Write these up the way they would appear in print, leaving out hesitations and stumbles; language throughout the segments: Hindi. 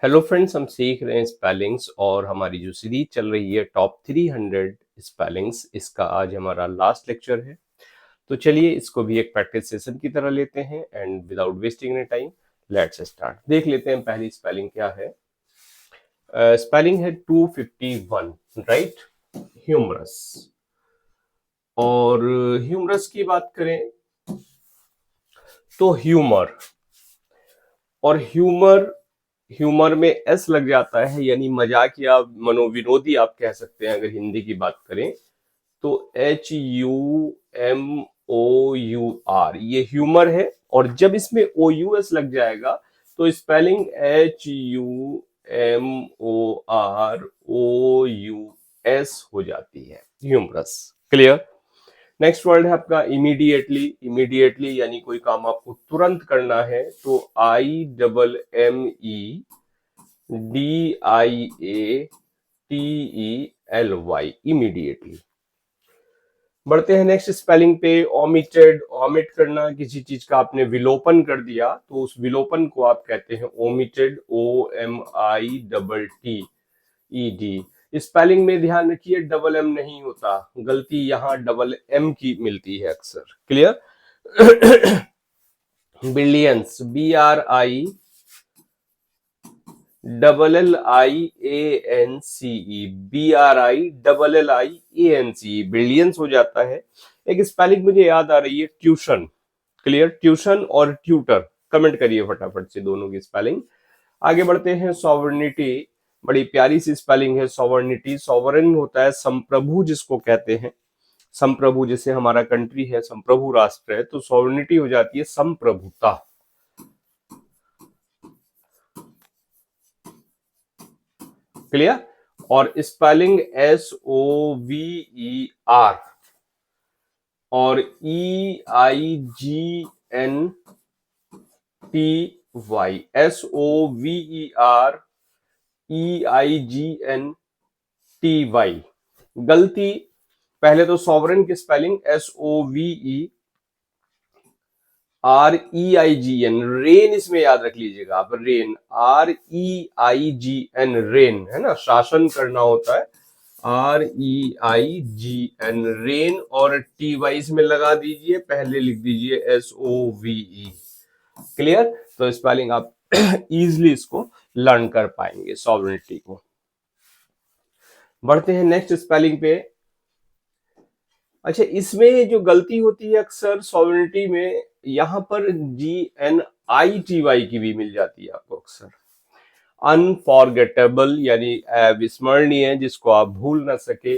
हेलो फ्रेंड्स, हम सीख रहे हैं स्पेलिंग्स और हमारी जो सीरीज चल रही है टॉप 300 स्पेलिंग्स, इसका आज हमारा लास्ट लेक्चर है। तो चलिए इसको भी एक प्रैक्टिस सेशन की तरह लेते हैं and without wasting any time let's start. देख लेते हैं पहली स्पेलिंग क्या है। स्पेलिंग है 251, राइट। ह्यूमरस। और ह्यूमरस की बात करें तो ह्यूमर, और ह्यूमर ह्यूमर में एस लग जाता है, यानी मजाकिया मनोविनोदी आप कह सकते हैं अगर हिंदी की बात करें तो। HUMOUR ये ह्यूमर है, और जब इसमें OUS लग जाएगा तो स्पेलिंग HUMOROUS हो जाती है, ह्यूमरस। क्लियर। नेक्स्ट वर्ड है आपका इमीडिएटली। इमीडिएटली यानी कोई काम आपको तुरंत करना है तो IMMEDIATELY, इमीडिएटली। बढ़ते हैं नेक्स्ट स्पेलिंग पे। ओमिटेड। ओमिट करना, किसी चीज का आपने विलोपन कर दिया तो उस विलोपन को आप कहते हैं ओमिटेड, OMITTED। स्पेलिंग में ध्यान रखिए डबल एम नहीं होता, गलती यहाँ डबल एम की मिलती है अक्सर। Clear. Billions, BRILLIANCE, BRILLIANCE, billions हो जाता है। एक स्पेलिंग मुझे याद आ रही है, ट्यूशन। क्लियर। ट्यूशन और ट्यूटर, कमेंट करिए फटाफट से दोनों की स्पेलिंग। आगे बढ़ते हैं। सॉवरेनिटी, बड़ी प्यारी सी स्पेलिंग है सॉवरेनिटी। सॉवरेन होता है संप्रभु जिसको कहते हैं। संप्रभु, जैसे हमारा कंट्री है संप्रभु राष्ट्र है, तो सॉवरेनिटी हो जाती है संप्रभुता। क्लियर। और स्पेलिंग SOVER और EIGNTY, SOVER EIGNTY। गलती, पहले तो सॉवरेन की स्पेलिंग SOVEREIGN, रेन इसमें याद रख लीजिएगा आप, रेन, REIGN, रेन है ना, शासन करना होता है, REIGN, रेन। और TY इसमें लगा दीजिए, पहले लिख दीजिए SOVE। क्लियर। तो स्पेलिंग आप इजिली इसको लर्न कर पाएंगे, सॉवरेनिटी को। बढ़ते हैं नेक्स्ट स्पेलिंग पे। अच्छा, इसमें जो गलती होती है अक्सर सॉवरेनिटी में, यहां पर GNITY की भी मिल जाती है आपको अक्सर। अनफॉरगेटेबल यानी अविस्मरणीय, जिसको आप भूल ना सके।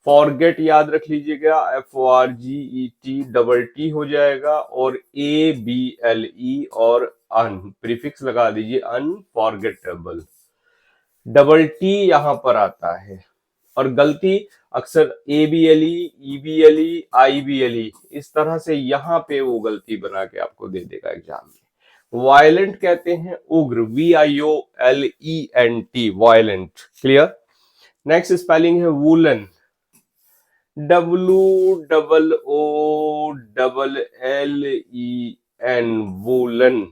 फॉरगेट याद रख लीजिएगा, FORGET हो जाएगा, और ABLE और अन प्रीफिक्स लगा दीजिए, अनफॉरगेटेबल। डबल टी यहां पर आता है। और गलती अक्सर ABLE, EBLE, IBLE, इस तरह से यहां पे वो गलती बना के आपको दे देगा एग्जाम में। वायलेंट कहते हैं उग्र, VIOLENT, violent. Clear. Next spelling है वूलन, WOOLLEN, वूलन।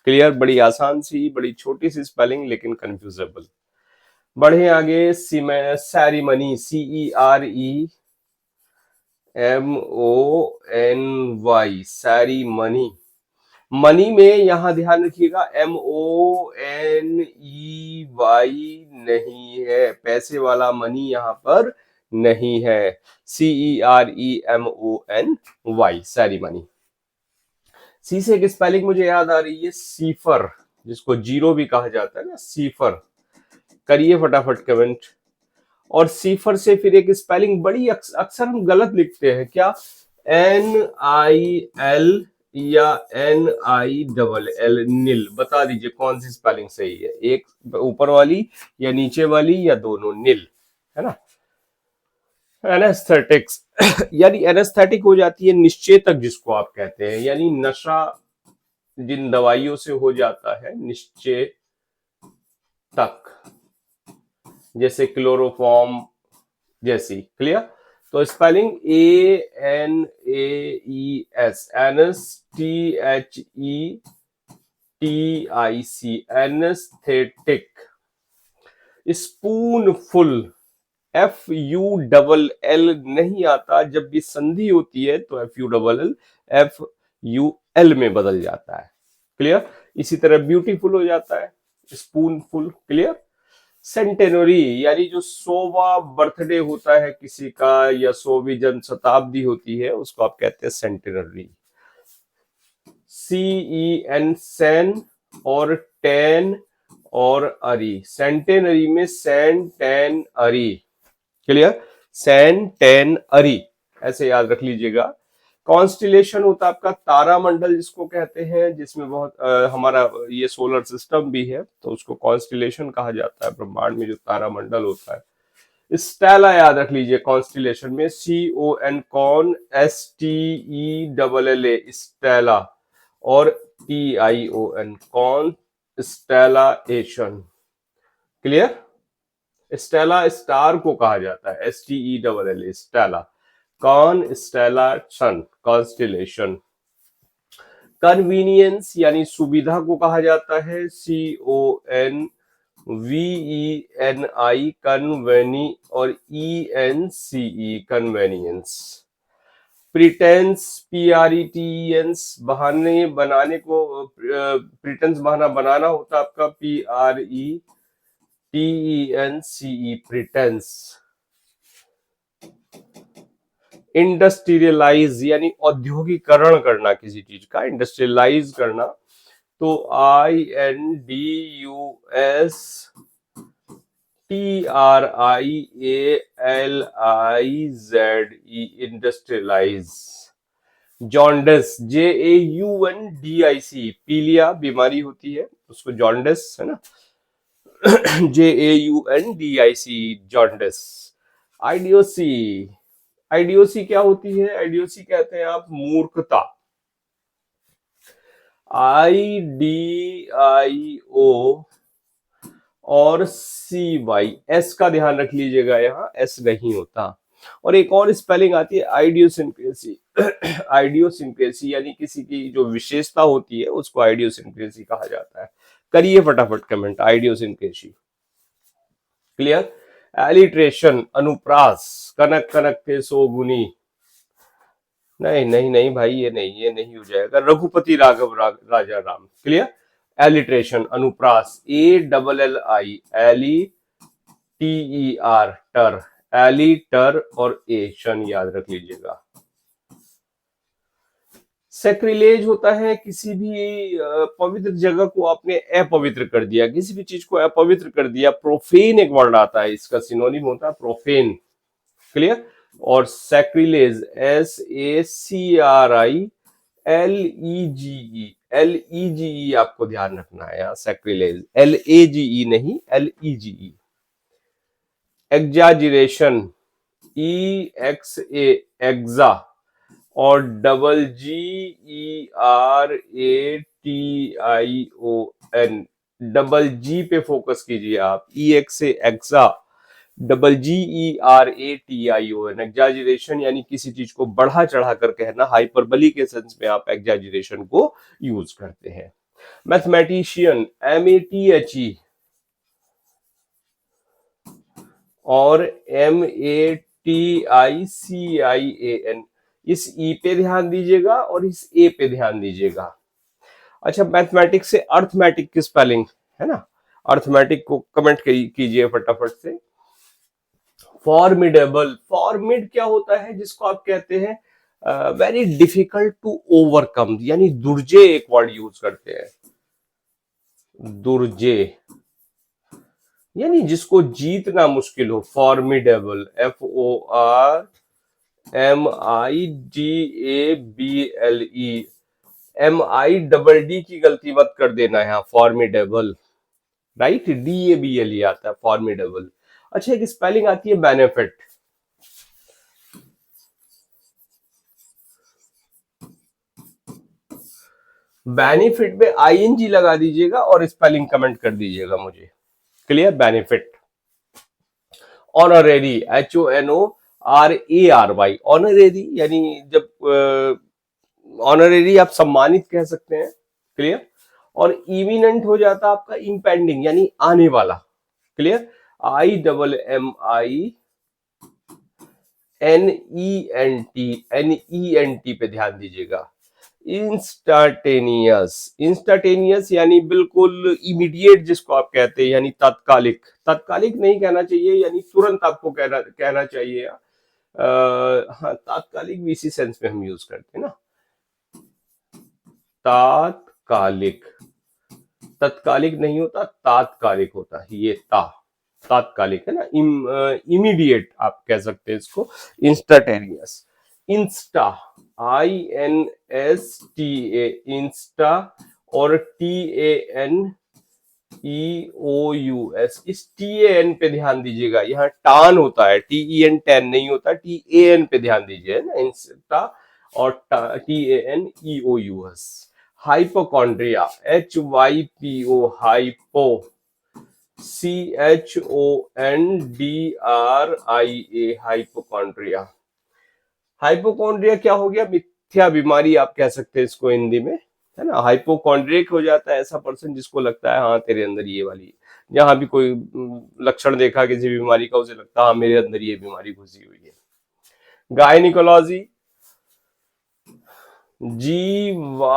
क्लियर। बड़ी आसान सी, बड़ी छोटी सी स्पेलिंग, लेकिन कंफ्यूजेबल। बढ़े आगे। Ceremony, CEREMONY, ceremony. मनी में यहां ध्यान रखिएगा MONEY नहीं है, पैसे वाला मनी यहां पर नहीं है, CEREMONY, सेरेमनी। सी से एक स्पेलिंग मुझे याद आ रही है, सीफर, जिसको जीरो भी कहा जाता है ना, सीफर। करिए फटाफट कमेंट। और सीफर से फिर एक स्पेलिंग बड़ी अक्सर हम गलत लिखते हैं, क्या, NIL या NILL, नील। बता दीजिए कौन सी स्पेलिंग सही है, एक ऊपर वाली या नीचे वाली या दोनों, नील है ना। एनेस्थेटिक्स यानी एनेस्थेटिक हो जाती है निश्चेतक, जिसको आप कहते हैं, यानी नशा जिन दवाइयों से हो जाता है, निश्चेतक, जैसे क्लोरोफॉर्म जैसी। क्लियर। तो spelling ANAES, ANES, THETICS, TIC, anaesthetic. Spoonful, FULL नहीं आता, जब भी संधि होती है तो FULL FUL में बदल जाता है। क्लियर? इसी तरह ब्यूटीफुल हो जाता है स्पूनफुल। क्लियर? सेंटेनरी यानी जो 100वां बर्थडे होता है किसी का या 100वीं जन्म शताब्दी होती है, उसको आप कहते हैं सेंटेनरी। CEN, सेन और टेन और अरी। सेंटेनरी में सेन टेन अरी। क्लियर? सेन टेन अरी, ऐसे याद रख लीजिएगा। कॉन्स्टिलेशन होता है आपका तारामंडल जिसको कहते हैं, जिसमें बहुत हमारा ये सोलर सिस्टम भी है, तो उसको कॉन्स्टिलेशन कहा जाता है। ब्रह्मांड में जो तारामंडल होता है। स्टेला याद रख लीजिए कॉन्स्टिलेशन में, CON, कॉन, STELLA स्टेला, और TION कॉन्स्टेलाशन। क्लियर? स्टेला स्टार को कहा जाता है, STELLA Stella. Constellation, constellation. Convenience यानी सुविधा को कहा जाता है, CONVENI कन्वेनी, और ENCE कन्वेनियंस। प्रिटेंस, PRETENS बहाने बनाने को, प्रिटेंस बहाना बनाना होता है आपका, PRETENCE प्रिटेंस। इंडस्ट्रियलाइज यानी औद्योगिकरण करना किसी चीज का, इंडस्ट्रियलाइज करना, तो INDUSTRIALIZE इंडस्ट्रियलाइज। जॉन्डिस, JAUNDIC, पीलिया बीमारी होती है उसको जॉन्डिस, है ना, JAUNDIC जॉन्डिस। आइडियोसी, आइडियोसी क्या होती है? आइडियोसी कहते हैं आप मूर्खता। IDIO और CY, S का ध्यान रख लीजिएगा, यहाँ S नहीं होता। और एक और स्पेलिंग आती है आइडियोसिंक्रेसी। आइडियोसिंक्रेसी यानी किसी की जो विशेषता होती है उसको आइडियोसिंक्रेसी कहा जाता है। करिए फटाफट कमेंट, आइडियोसिंक्रेसी। क्लियर? एलिट्रेशन, अनुप्रास, कनक कनक के सोगुनी। नहीं नहीं नहीं भाई, ये नहीं हो जाएगा। रघुपति राघव राजा राम। क्लियर? एलिट्रेशन, अनुप्रास, ALLI, TER, टर, एलिटर और एशन याद रख लीजिएगा। सैक्रिलेज होता है किसी भी पवित्र जगह को आपने अपवित्र कर दिया, किसी भी चीज को अपवित्र कर दिया। प्रोफेन एक वर्ड आता है, इसका सिनोनिम होता है प्रोफेन। क्लियर? और सैक्रिलेज, SACRILEGE आपको ध्यान रखना है यहाँ, सैक्रिलेज LAGE नहीं, LEGE। एग्जाजिरेशन, EXA एग्जा, और GERATION, डबल जी पे फोकस कीजिए आप। EXA एग्जा, GERATION एग्जाजिरेशन यानी किसी चीज को बढ़ा चढ़ा कर कहना, हाइपरबली के सेंस में आप एग्जाजिरेशन को यूज करते हैं। मैथमेटिशियन, MATHE और MATICIAN, इस ई पे ध्यान दीजिएगा और इस ए पे ध्यान दीजिएगा। अच्छा, मैथमेटिक्स से अर्थमेटिक की स्पेलिंग है ना, अर्थमेटिक को कमेंट कीजिए फटाफट से। फॉर्मिडेबल, फॉर्मिड क्या होता है? जिसको आप कहते हैं वेरी डिफिकल्ट टू ओवरकम, यानी दुर्जे एक वर्ड यूज करते हैं, दुर्जे यानी जिसको जीतना मुश्किल हो। फॉर्मिडेबल, FORMIDABLE, MIDD की गलती मत कर देना है, फॉर्मिडेबल, राइट, DABLE आता है फॉर्मिडेबल। अच्छा, एक स्पेलिंग आती है बेनिफिट। बेनिफिट में ING लगा दीजिएगा और स्पेलिंग कमेंट कर दीजिएगा मुझे। Clear? Benefit. Honorary, HONORARY, honorary यानी जब ऑनरेरी आप सम्मानित कह सकते हैं। क्लियर? और इमिनेंट हो जाता आपका इम्पेंडिंग यानी आने वाला। क्लियर, IMMINENT पे ध्यान दीजिएगा। इंस्टाटेनियस, इंस्टाटेनियस यानी बिल्कुल इमीडिएट जिसको आप कहते हैं, यानी तात्कालिक। तात्कालिक नहीं कहना चाहिए, यानी तुरंत आपको कहना चाहिए। हाँ, तात्कालिक भी इसी सेंस में हम यूज करते हैं ना, तात्कालिक। तत्कालिक नहीं होता, तात्कालिक होता है, ये तात्कालिक है ना, इमीडिएट आप कह सकते हैं इसको, इंस्टाटेनियस। इंस्टा, INSTA, इंस्टा, और TANEOUS, इस TAN पे ध्यान दीजिएगा। यहाँ टान होता है, TEN टैन नहीं होता, TAN पे ध्यान दीजिए ना, इंस्टा और TANEOUS। Hypochondria, HYPO, hypo, CHONDRIA, hypochondria. Hypochondria क्या हो गया? मिथ्या बीमारी आप कह सकते हैं इसको हिंदी में, है ना। हाइपोकॉन्ड्रिक हो जाता है ऐसा पर्सन जिसको लगता है हाँ तेरे अंदर ये वाली, जहां भी कोई लक्षण देखा किसी बीमारी का, उसे लगता है हाँ मेरे अंदर ये बीमारी घुसी हुई है। गायनिकोलॉजी, GYNAECOLOGY,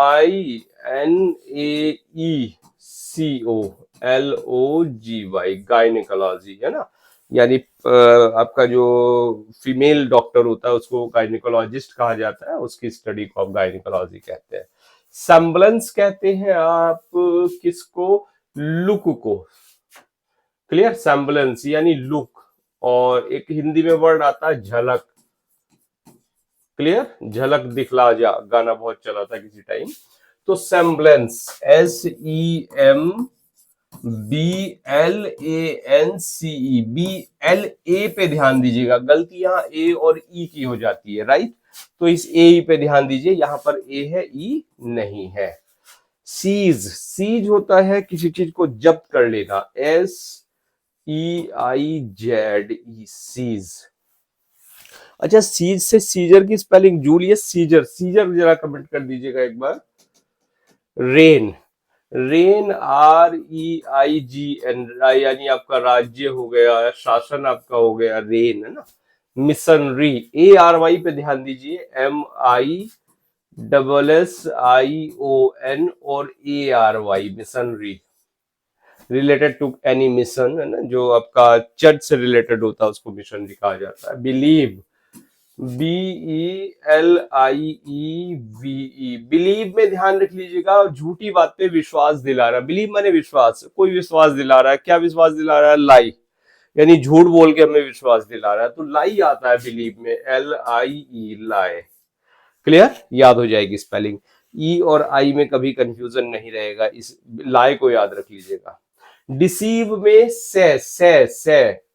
गायनिकोलॉजी, है ना। यानी आपका जो फीमेल डॉक्टर होता है उसको गायनिकोलॉजिस्ट कहा जाता है, उसकी स्टडी को आप गायनिकोलॉजी कहते हैं। सेम्बलेंस कहते हैं आप किसको? लुक को। क्लियर, सेम्बलेंस यानी लुक, और एक हिंदी में वर्ड आता है झलक। क्लियर, झलक दिखला जा, गाना बहुत चला था किसी टाइम। तो सेम्बलेंस, SEMBLANCE, BLA पे ध्यान दीजिएगा, गलती यहाँ ए और ई की हो जाती है, राइट। तो इस ए पे ध्यान दीजिए, यहां पर ए है, ई नहीं है। सीज, सीज होता है किसी चीज को जब्त कर लेना, SEIZE, सीज। अच्छा, सीज से सीजर की स्पेलिंग, जूलियस सीजर, सीजर जरा कमेंट कर दीजिएगा एक बार। रेन, रेन, REIGN, यानी आपका राज्य हो गया, शासन आपका हो गया, रेन, है ना। मिशनरी, ARY पे ध्यान दीजिए, MISSION और ARY, missionary. Related to any mission, है ना, जो आपका चर्च से रिलेटेड होता है उसको मिशनरी कहा जाता है। बिलीव, BELIEVE, बिलीव में ध्यान रख लीजिएगा, झूठी बात पे विश्वास दिला रहा। बिलीव माने विश्वास, कोई विश्वास दिला रहा है, क्या विश्वास दिला रहा है? लाई, यानी झूठ बोल के हमें विश्वास दिला रहा है, तो लाई आता है बिलीव में, LIE, लाई। क्लियर, याद हो जाएगी स्पेलिंग। ई और आई में कभी कंफ्यूजन नहीं रहेगा, इस लाई को याद रख लीजिएगा। डिसीव में से,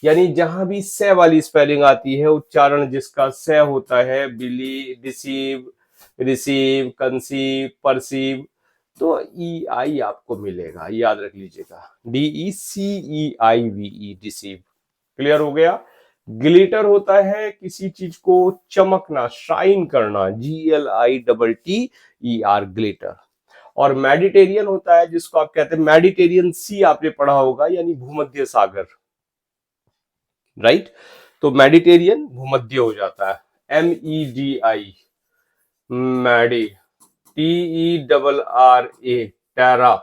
यानी जहां भी से वाली स्पेलिंग आती है, उच्चारण जिसका से होता है, बिली, डिसीव, रिसीव, कंसीव, परसीव, तो ई आई आपको मिलेगा, याद रख लीजिएगा, DECEIVE, डिसीव। क्लियर हो गया। ग्लिटर होता है किसी चीज को चमकना, शाइन करना, GLITTER, ग्लिटर। और मेडिटेरियन होता है जिसको आप कहते हैं, मेडिटेरियन सी आपने पढ़ा होगा, यानी भूमध्य सागर, राइट। तो मेडिटेरियन भूमध्य हो जाता है, MEDI, मैडी, TERRA, टेरा,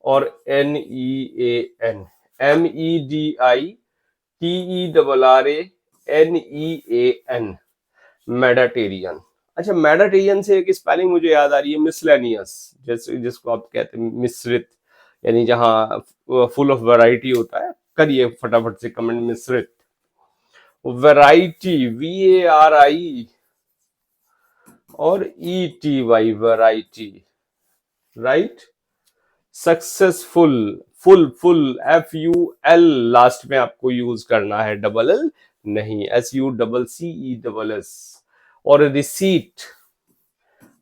और NEAN, MEDITERRANEAN, मेडिटेरियन। अच्छा, मेडिटेरियन से एक स्पेलिंग मुझे याद आ रही है, मिसलेनियस, जैसे जिसको आप कहते हैं मिश्रित, यानी जहां फुल ऑफ वैरायटी होता है। करिए फटाफट से कमेंट, मिश्रित। वैरायटी, VARI और ETY, variety, right. Successful, full FUL last में आपको यूज करना है, डबल L नहीं, SUCCESS। और रिसीट,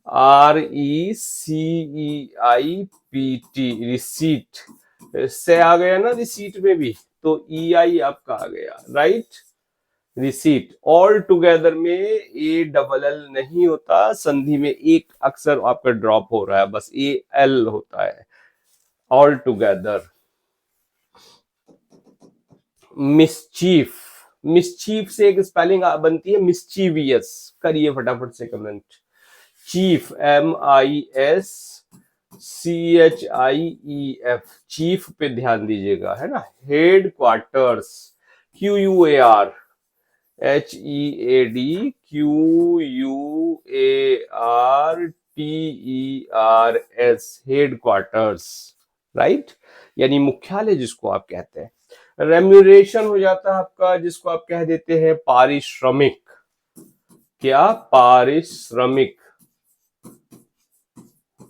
RECEIPT, रिसीट, से आ गया ना रिसीट में भी, तो EI आपका आ गया, राइट। रिसीट, ऑल टुगेदर में ALL नहीं होता, संधि में एक अक्षर आपका ड्रॉप हो रहा है, बस AL होता है, ऑल टुगेदर। मिसचीफ, मिसचीफ से एक स्पेलिंग बनती है मिसचीवियस, करिए फटाफट से कमेंट। चीफ, MISCHIEF, चीफ पे ध्यान दीजिएगा, है ना। Head quarters, QUAR, head quarters, right, यानी मुख्यालय जिसको आप कहते हैं। रेम्यूनरेशन हो जाता है आपका जिसको आप कह देते हैं पारिश्रमिक। क्या? पारिश्रमिक,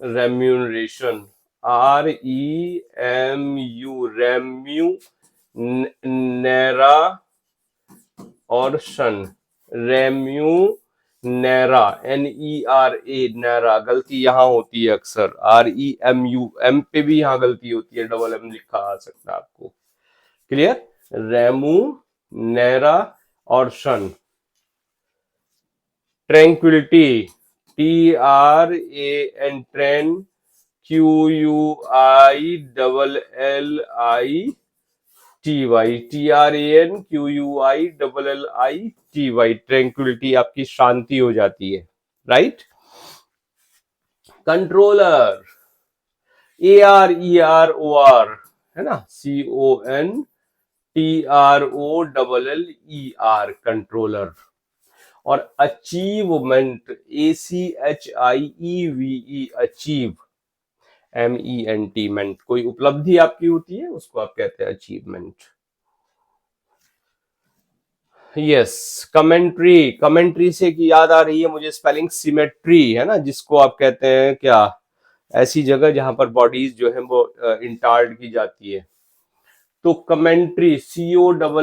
रेम्यूनरेशन, REMU, रेम्यू, नेरा और शन, रेम्यू नेरा, NERA, नेरा, गलती यहां होती है अक्सर, REMU, एम पे भी यहां गलती होती है, डबल M लिखा आ सकता है आपको। क्लियर? रेमू, नेरा और शन। Tranquillity, TRAN, train, QUILLITY, tranquillity, आपकी शांति हो जाती है, राइट। कंट्रोलर, AREROR, है ना, CONTROLLER, कंट्रोलर। और अचीवमेंट, ACHIEVE, अचीव, MENT, कोई उपलब्धि आपकी होती है उसको आप कहते हैं अचीवमेंट। यस, कमेंट्री, कमेंट्री से की याद आ रही है मुझे स्पेलिंग सिमेट्री, है ना, जिसको आप कहते हैं क्या, ऐसी जगह जहां पर बॉडीज जो है वो इंटार्ड की जाती है। तो कमेंट्री, COMMENTARY,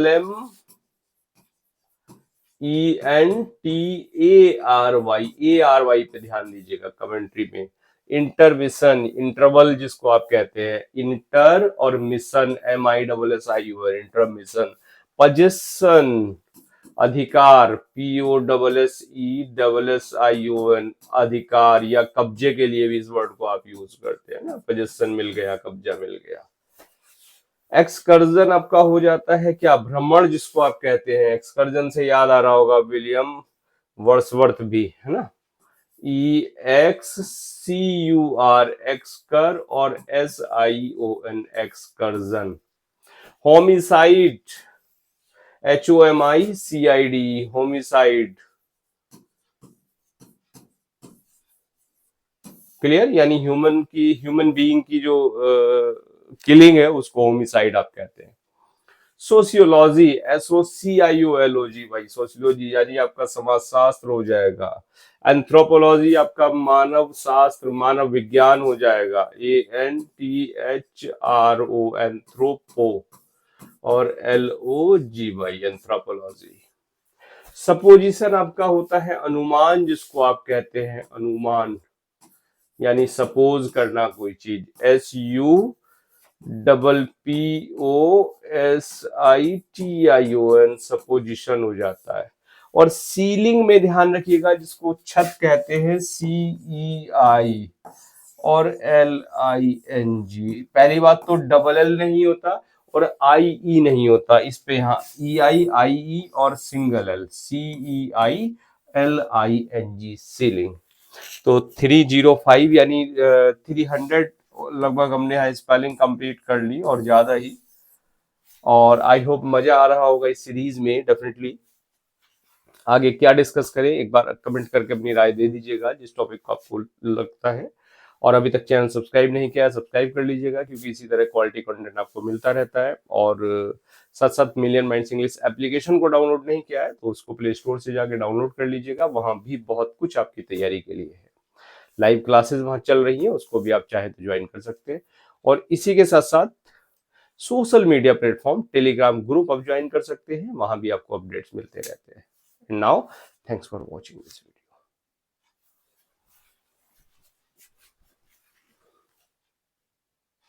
पे ध्यान दीजिएगा कमेंट्री में। इंटरविशन, इंटरवल जिसको आप कहते हैं, इंटर और मिशन, MISSION, इंटरमिशन। पोजीशन, अधिकार, POSSESSION, अधिकार, या कब्जे के लिए भी इस वर्ड को आप यूज करते हैं ना, पोजीशन मिल गया, कब्जा मिल गया। एक्सकर्जन आपका हो जाता है क्या, भ्रमण जिसको आप कहते हैं। एक्सकर्जन से याद आ रहा होगा विलियम वर्ड्सवर्थ भी, है ना। EXCUR, एक्सकर, और SION, excursion. Homicide, HOMICID, homicide. Clear, यानी ह्यूमन बीइंग की जो किलिंग है उसको होमिसाइड आप कहते हैं। सोशियोलॉजी, SOCIOLOG, भाई सोशियोलॉजी यानी आपका समाज शास्त्र हो जाएगा। एंथ्रोपोलॉजी आपका मानव शास्त्र, मानव विज्ञान हो जाएगा, ANTHRO, एंथ्रोपो, और LOG, भाई एंथ्रोपोलॉजी। सपोजिशन आपका होता है अनुमान जिसको आप कहते हैं अनुमान, यानी सपोज करना कोई चीज, SUPPOSITION, सपोजिशन हो जाता है। और सीलिंग में ध्यान रखिएगा जिसको छत कहते हैं, CEI और LING। पहली बात तो डबल L नहीं होता और IE नहीं होता, इस पे यहाँ EI, IE और single L, CEI LING, ceiling. तो 305 यानी 300 लगभग हमने यहाँ स्पेलिंग कंप्लीट कर ली और ज्यादा ही। और आई होप मजा आ रहा होगा इस सीरीज में। डेफिनेटली आगे क्या डिस्कस करें एक बार कमेंट करके अपनी राय दे दीजिएगा जिस टॉपिक को आपको लगता है। और अभी तक चैनल सब्सक्राइब नहीं किया सब्सक्राइब कर लीजिएगा, क्योंकि इसी तरह क्वालिटी कंटेंट आपको मिलता रहता है। और साथ साथ मिलियन माइंड्स इंग्लिश एप्लीकेशन को डाउनलोड नहीं किया है तो उसको प्ले स्टोर से जाके डाउनलोड कर लीजिएगा, वहां भी बहुत कुछ आपकी तैयारी के लिए है। लाइव क्लासेस वहां चल रही हैं, उसको भी आप चाहे तो ज्वाइन कर सकते हैं। और इसी के साथ साथ social media platform Telegram group आप ज्वाइन कर सकते हैं, वहां भी आपको अपडेट्स मिलते रहते हैं। And now thanks for watching this video.